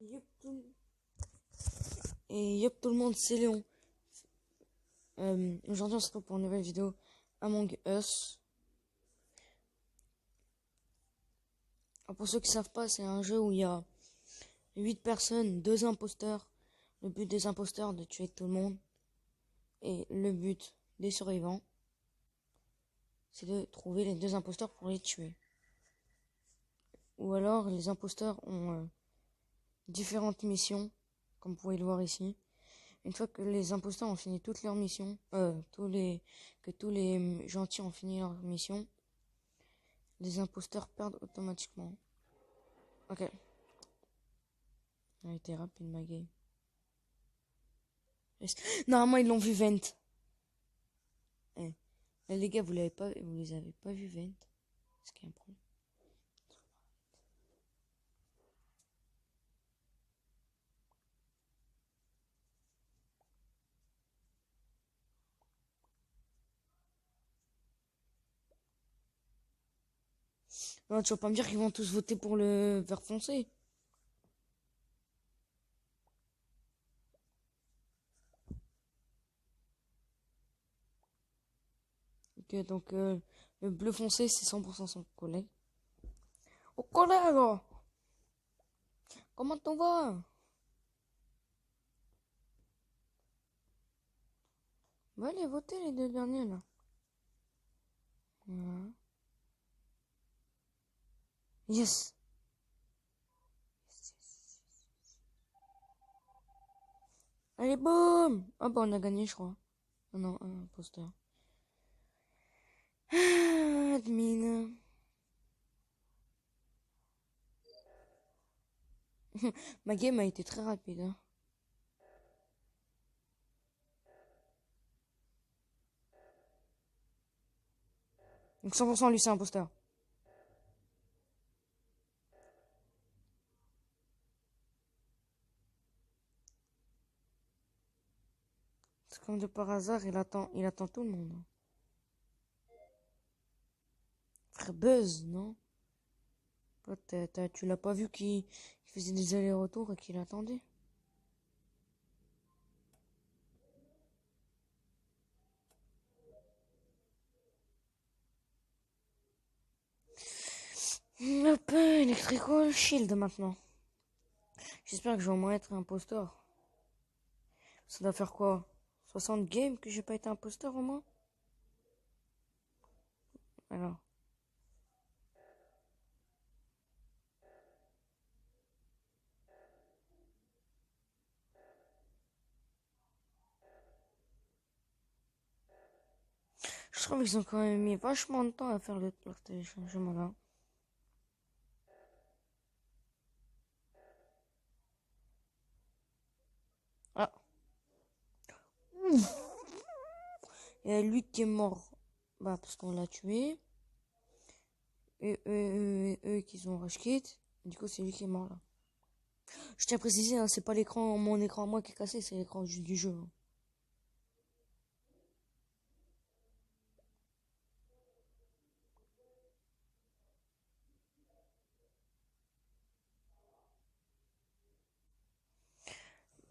Yup tout... Et yup tout le monde, c'est Léon. Aujourd'hui on se retrouve pour une nouvelle vidéo Among Us. Alors, pour ceux qui savent pas, c'est un jeu où il y a 8 personnes, 2 imposteurs. Le but des imposteurs de tuer tout le monde. Et le but des survivants, c'est de trouver les 2 imposteurs pour les tuer. Ou alors les imposteurs ont différentes missions, comme vous pouvez le voir ici. Une fois que les imposteurs ont fini toutes leurs missions, que tous les gentils ont fini leur mission, les imposteurs perdent automatiquement. Ok. Elle a été rapide ma game. Normalement ils l'ont vu Vent. Eh. Là, les gars, vous les avez pas vu Vent. Est-ce qu'il y a un problème? Non, tu vas pas me dire qu'ils vont tous voter pour le vert foncé. Ok, donc le bleu foncé, c'est 100% son collègue. Oh collègue! Comment t'en vas? Va aller voter les 2 derniers là. Voilà. Yes! Allez, boum! Ah bah on a gagné, je crois. Oh non, un imposteur. Ah, admin. Ma game a été très rapide. Hein. Donc 100% lui c'est imposteur. C'est comme de par hasard, il attend tout le monde. Frère Buzz, non? Tu l'as pas vu qu'il faisait des allers-retours et qu'il attendait? Hop, Electrical Shield maintenant. J'espère que je vais au moins être imposteur. Ça doit faire quoi? 60 games que j'ai pas été imposteur au moins? Alors. Je trouve qu'ils ont quand même mis vachement de temps à faire leur téléchargement là. Ah. Il y a lui qui est mort. Bah, parce qu'on l'a tué. Et eux qui ont rush kit. Du coup, c'est lui qui est mort là. Je tiens à préciser, hein, c'est pas l'écran, mon écran à moi qui est cassé, c'est l'écran du jeu. Hein.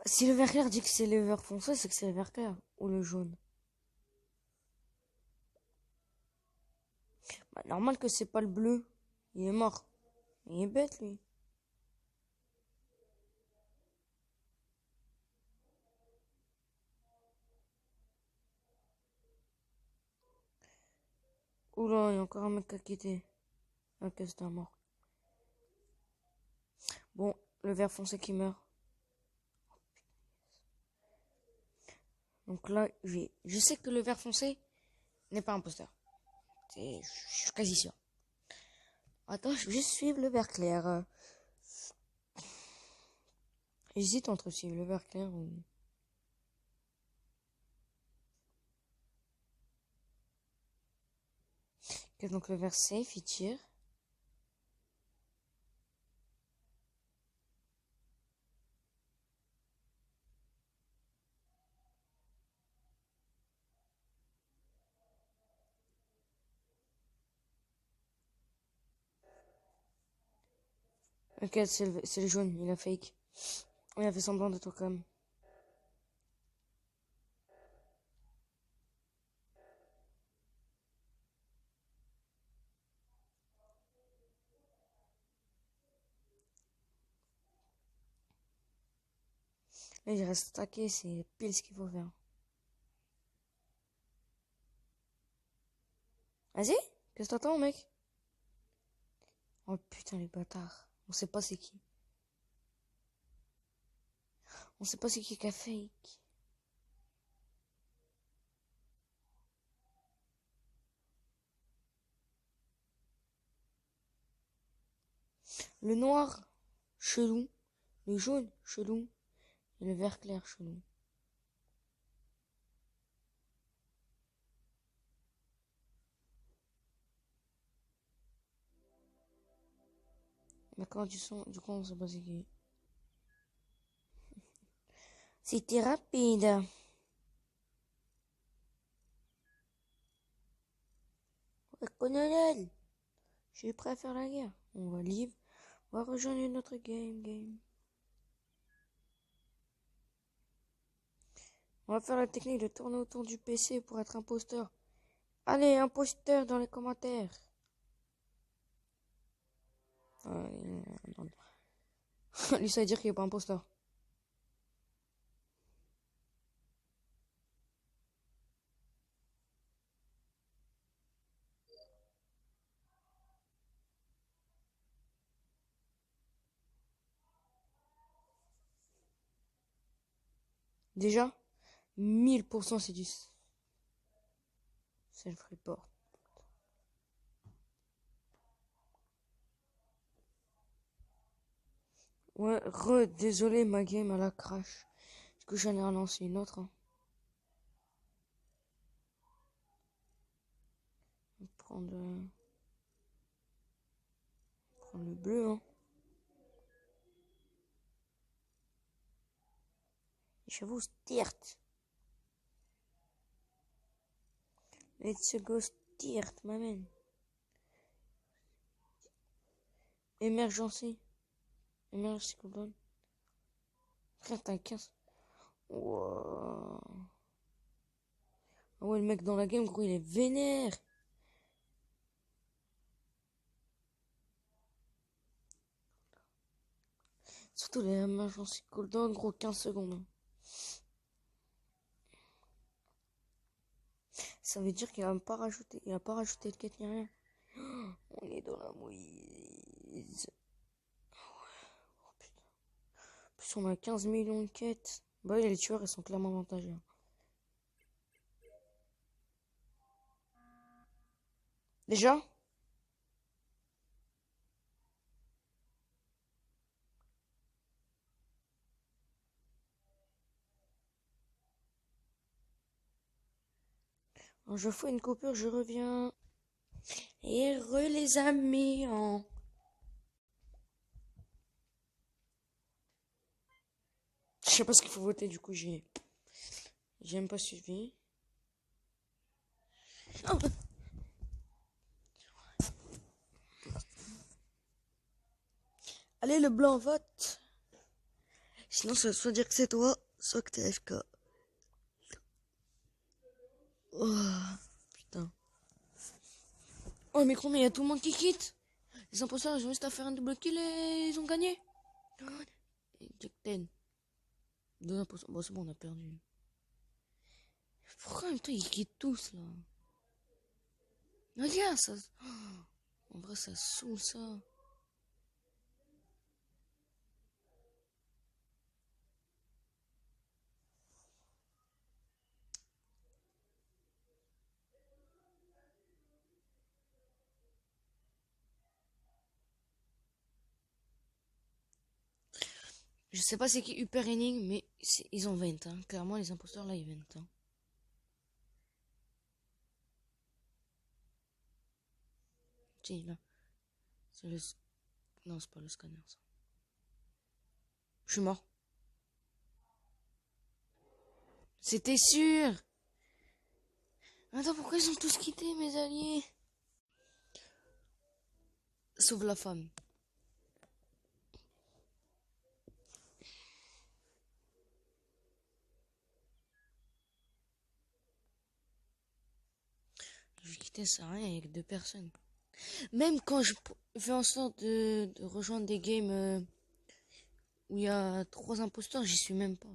Si le vert clair dit que c'est le vert foncé, c'est que c'est le vert clair. Ou le jaune. Bah, normal que c'est pas le bleu. Il est mort. Il est bête, lui. Oula, il y a encore un mec qui a quitté. Ok, c'était un mort. Bon, le vert foncé qui meurt. Donc là, je sais que le vert foncé n'est pas un imposteur. Je suis quasi sûr. Attends, je vais juste suivre le vert clair. J'hésite entre suivre le vert clair ou... Ok, donc le vert safe, il tire. Ok, c'est le jaune, il a fake. Il a fait semblant de toi quand même. Là, il reste stacké, c'est pile ce qu'il faut faire. Vas-y, qu'est-ce que t'attends, mec? Oh putain, les bâtards. On sait pas c'est qui. On sait pas c'est qui a fake. Le noir, chelou. Le jaune, chelou. Et le vert clair, chelou. D'accord, du coup, on sait pas c'est qui. C'était rapide. Ouais, colonel, je suis prêt à faire la guerre. On va livre. On va rejoindre notre game. On va faire la technique de tourner autour du PC pour être imposteur. Allez, imposteur dans les commentaires. Non. Lui, ça veut dire qu'il est pas imposteur. Déjà, 1000% c'est du self-report. Ouais, désolé, ma game, elle a crash. Parce que j'en ai relancé une autre. Hein. On va prendre le bleu. Hein. J'avoue, stirt. Let's go stirt, ma man. Emergency cooldown. Frère, t'as 15. Wow. Ah ouais, le mec dans la game, gros, il est vénère. Surtout les emergency cooldown, gros, 15 secondes. Hein. Ça veut dire qu'il a pas rajouté, il a pas rajouté de quête ni rien. On est dans la mouise. Oh putain. En plus, on a 15 millions de quêtes. Bah, les tueurs, ils sont clairement avantagés. Déjà? Alors, je fais une coupure, je reviens. Et les amis. Hein. Je sais pas ce qu'il faut voter, du coup, j'ai même pas suivi. Oh. Allez, le blanc vote. Sinon, ça veut soit dire que c'est toi, soit que t'es FK. Oh, putain. Oh, mais combien il y a tout le monde qui quitte? Les imposteurs, ils ont juste à faire un double kill et ils ont gagné. Et Jack 10. Deux imposteurs. Bon, c'est bon, on a perdu. Pourquoi en même temps ils quittent tous là? Regarde, ça. En vrai, ça saoule ça. Je sais pas c'est qui Hyper Enigme, mais ils ont 20. Hein. Clairement, les imposteurs là, ils 20. Hein. Tiens, là. C'est le. Non, c'est pas le scanner ça. Je suis mort. C'était sûr! Attends, pourquoi ils ont tous quitté, mes alliés? Sauf la femme. quitter, ça sert à rien avec deux personnes. Même quand je fais en sorte de rejoindre des games où il y a 3 imposteurs, j'y suis même pas.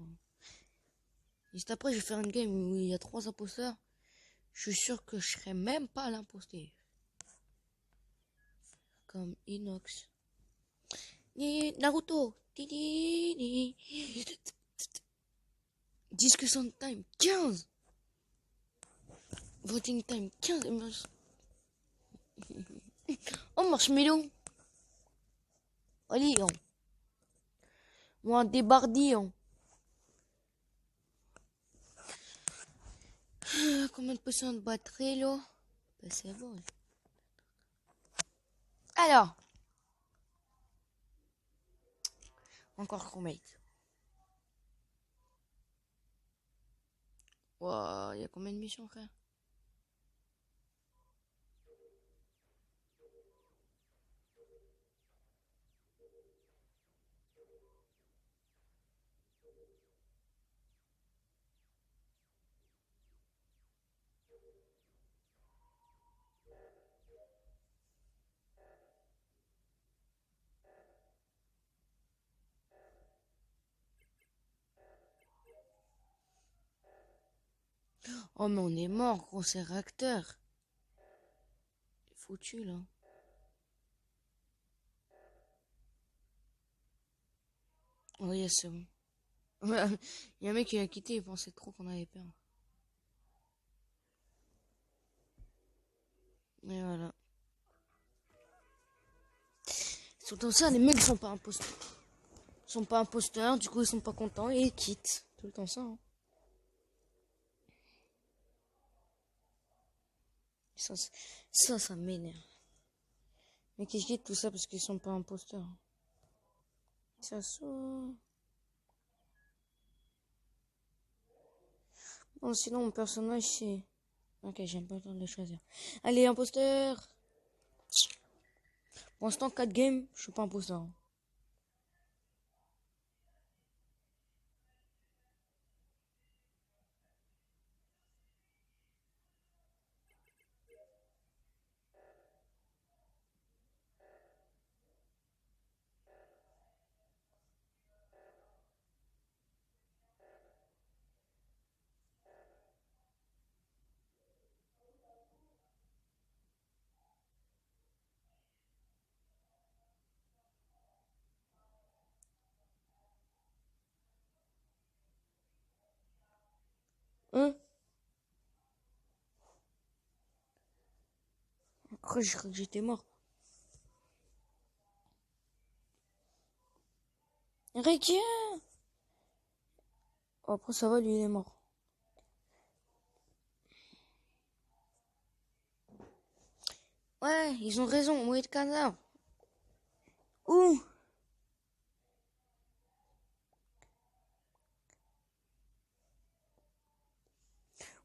Juste après, je vais faire une game où il y a 3 imposteurs. Je suis sûr que je serai même pas l'imposteur. Comme Inox. Ni Naruto. Discussion time 15. Voting time 15. Oh, marshmallow. Allez, on. Moi, débardillon. Combien de potions de batterie, là? Ben, c'est bon. Alors. Encore crewmate. Wow, il y a combien de missions, frère? Oh, mais on est mort, gros, c'est réacteur. C'est foutu, là. Oh, yes, c'est bon. Il y a un mec qui a quitté, il pensait trop qu'on avait peur. Et voilà. Surtout ça, les mecs sont pas imposteurs. Ils sont pas imposteurs, du coup ils sont pas contents et ils quittent. Tout le temps ça. Hein. Ça, ça m'énerve. Mais qui quittent tout ça parce qu'ils sont pas imposteurs. Ça, ça. Bon, sinon mon personnage c'est. Ok, j'aime pas le temps de le choisir. Allez, imposteur. Pour l'instant, 4 games, je suis pas imposteur. Hein. Hein? Après, je crois que j'étais mort. Ricky! Oh, après, ça va, lui, il est mort. Ouais, ils ont raison, moi de canard. Ouh!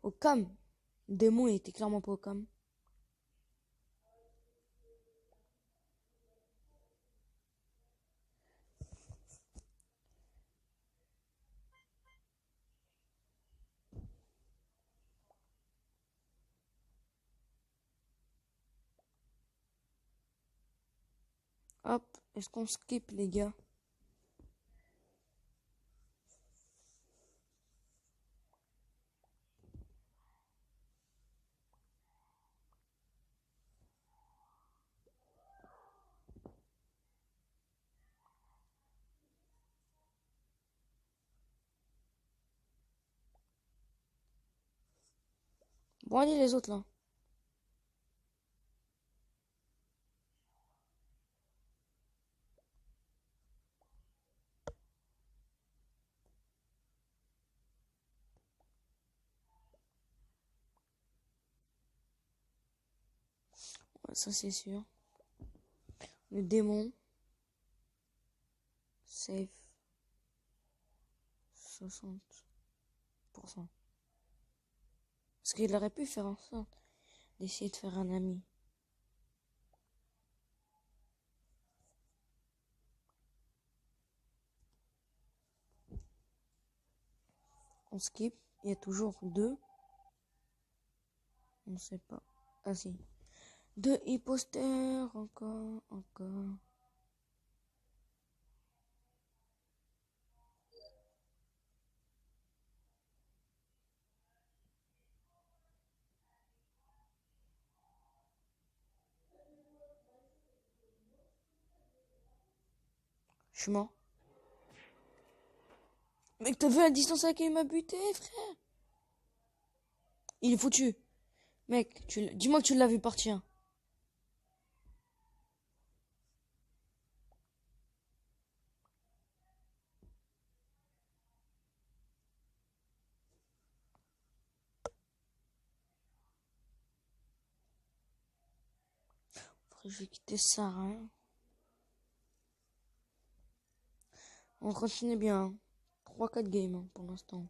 Au cam. Le démon, il était clairement pas au cam. Hop, est-ce qu'on skip, les gars? Bon, allez, les autres, là. Ouais, ça, c'est sûr. Le démon. Safe. 60%. Parce qu'il aurait pu faire en sorte d'essayer de faire un ami. On skip. Il y a toujours 2. On sait pas. Ah si. Deux imposteurs, encore. Je suis mort. Mec, t'as vu la distance à laquelle il m'a buté, frère? Il est foutu. Mec, dis-moi que tu l'as vu partir. Après, je vais quitter ça, hein. On continue bien. 3-4 games hein, pour l'instant.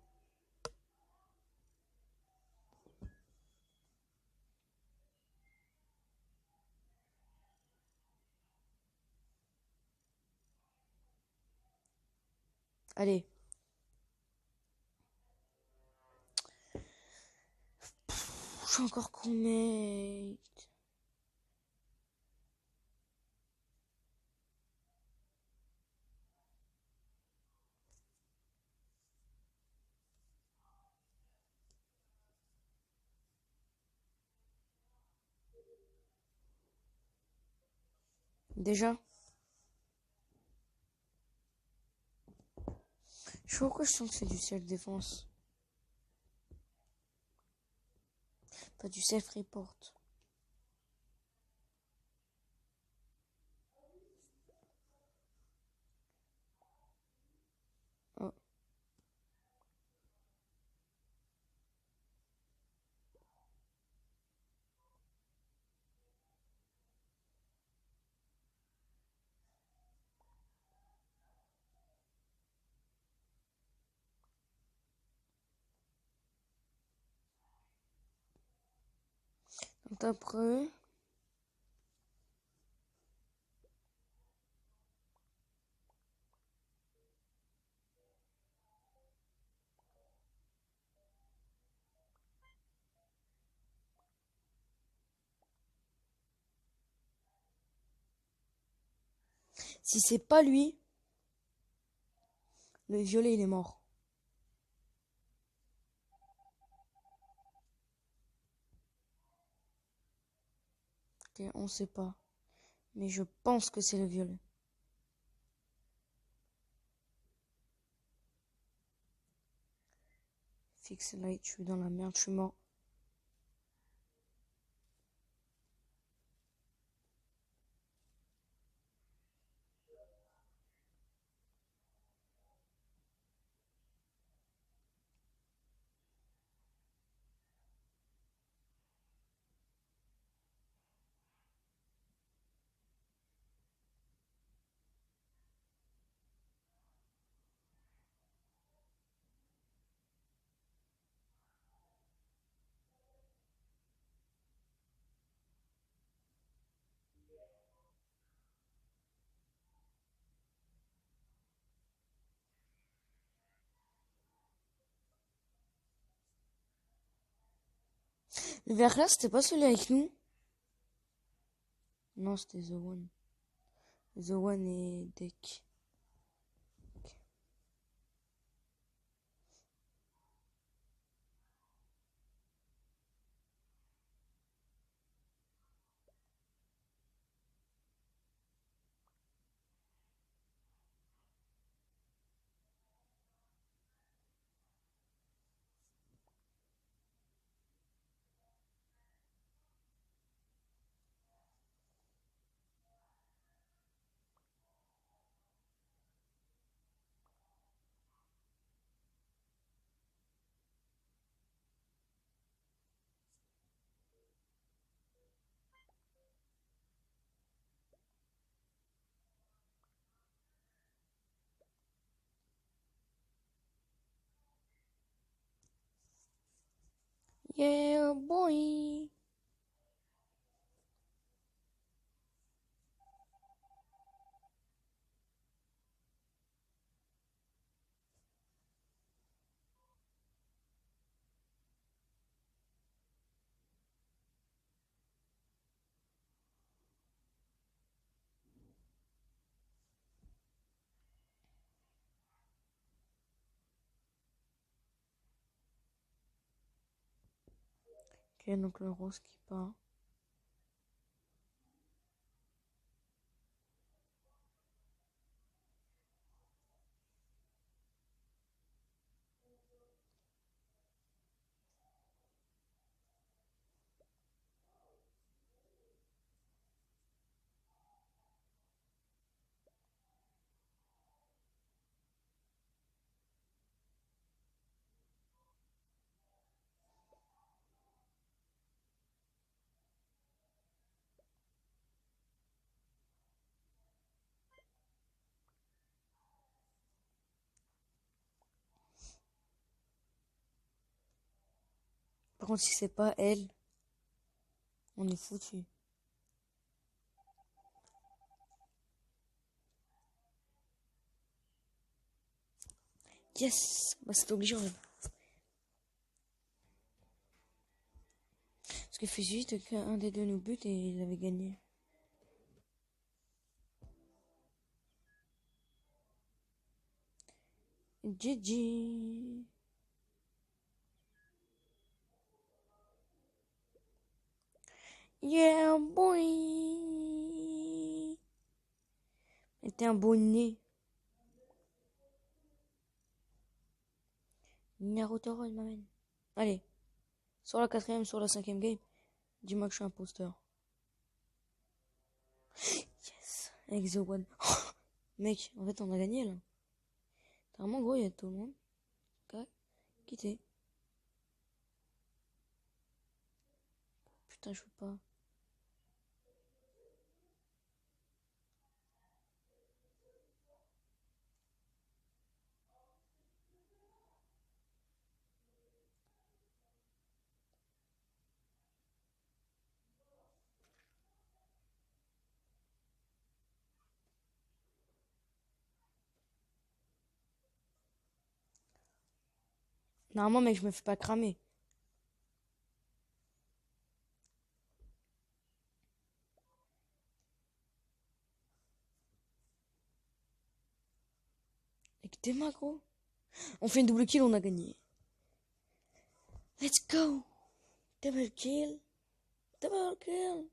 Allez. Je suis encore crewmate. Déjà. Je sais pas pourquoi je sens que c'est du self-défense. Pas du self-report. Oh. Donc après. Si c'est pas lui, le violet il est mort. Ok, on sait pas. Mais je pense que c'est le violet. Fixe light, je suis dans la merde, je suis mort. Le vert là, c'était pas celui avec nous? Non, c'était The One. The One et Deck. Yeah, boy. Ok, donc le rose qui part. Par contre, si c'est pas elle, on est foutu. Yes! Bah, c'est obligeant. Parce qu'il fait juste qu'un des deux nous bute et il avait gagné. GG. Yeah, boy. C'était un bonnet. Naruto Roll m'amène. Allez. Sur la quatrième, sur la cinquième game. Dis-moi que je suis imposteur. Yes. Avec The One. Mec, en fait, on a gagné là. Vraiment, gros, il y a tout le monde. Quitté. Putain, je peux pas. Normalement, mec, je me fais pas cramer. Avec tes mains, gros. On fait une double kill, on a gagné. Let's go. Double kill. Double kill.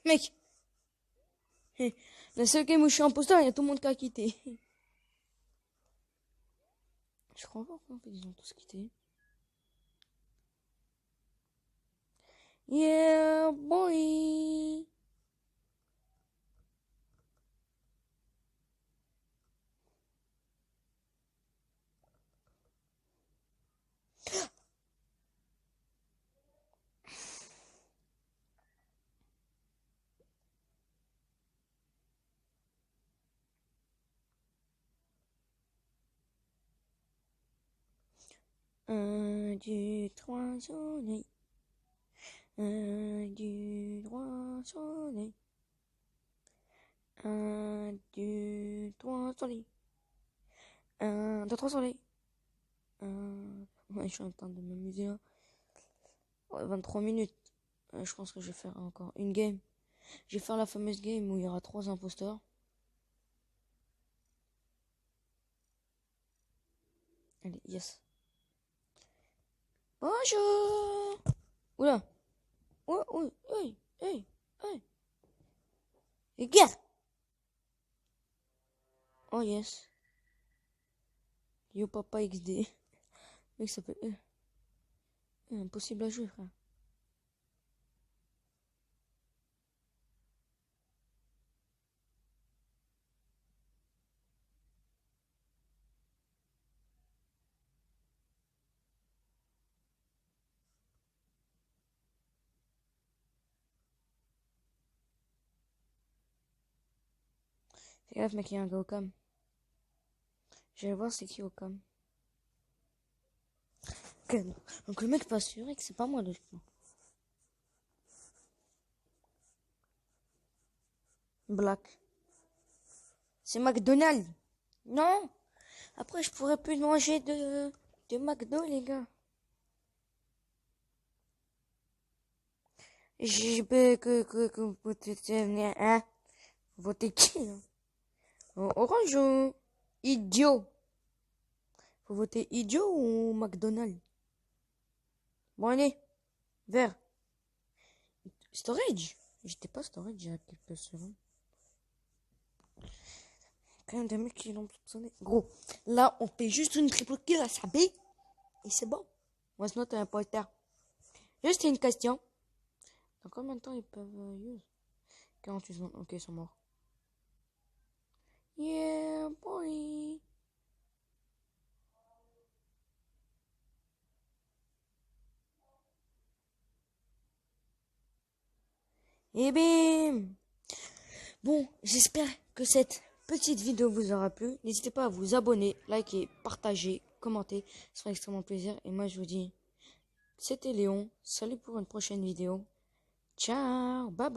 Mec. La seule game où je suis imposteur, il y a tout le monde qui a quitté. Je crois pas qu'en fait, ils ont tous quitté. Yeah, boy. Un, deux, trois, soleil. Un, deux, trois, soleil. Un, deux, trois, soleil. Un, deux, trois, soleil. Ouais, je suis en train de m'amuser là. Ouais, 23 minutes. Je pense que je vais faire encore une game. Je vais faire la fameuse game où il y aura 3 imposteurs. Allez, yes. Bonjour. Oula. Ouais, ouais, hey, hey, hey. Les gars. Oh yes. Yo papa XD. Mec, ça peut... impossible à jouer, frère. Fais gaffe, mec, il y a un gars au cam. Je vais voir c'est qui au cam. Ok, donc le mec pas assuré que c'est pas moi, logiquement. Black. C'est McDonald's. Non. Après, je pourrais plus manger de McDo, les gars. J'ai que hein. Votez qui, là? Orange ou idiot? Faut voter idiot ou McDonald's? Bon, allez. Vert. Storage. J'étais pas storage il y a quelques secondes. Quand même des mecs qui l'ont soupçonné. Gros, là, on fait juste une triple kill à sa B. Et c'est bon. Moi, sinon, t'as un poster. Juste une question. Dans combien de temps ils peuvent use 48 secondes. Ok, ils sont morts. Yeah, boy. Et bim. Bon, j'espère que cette petite vidéo vous aura plu. N'hésitez pas à vous abonner, liker, partager, commenter. Ça fera extrêmement plaisir. Et moi, je vous dis, c'était Léon. Salut pour une prochaine vidéo. Ciao. Bye bye.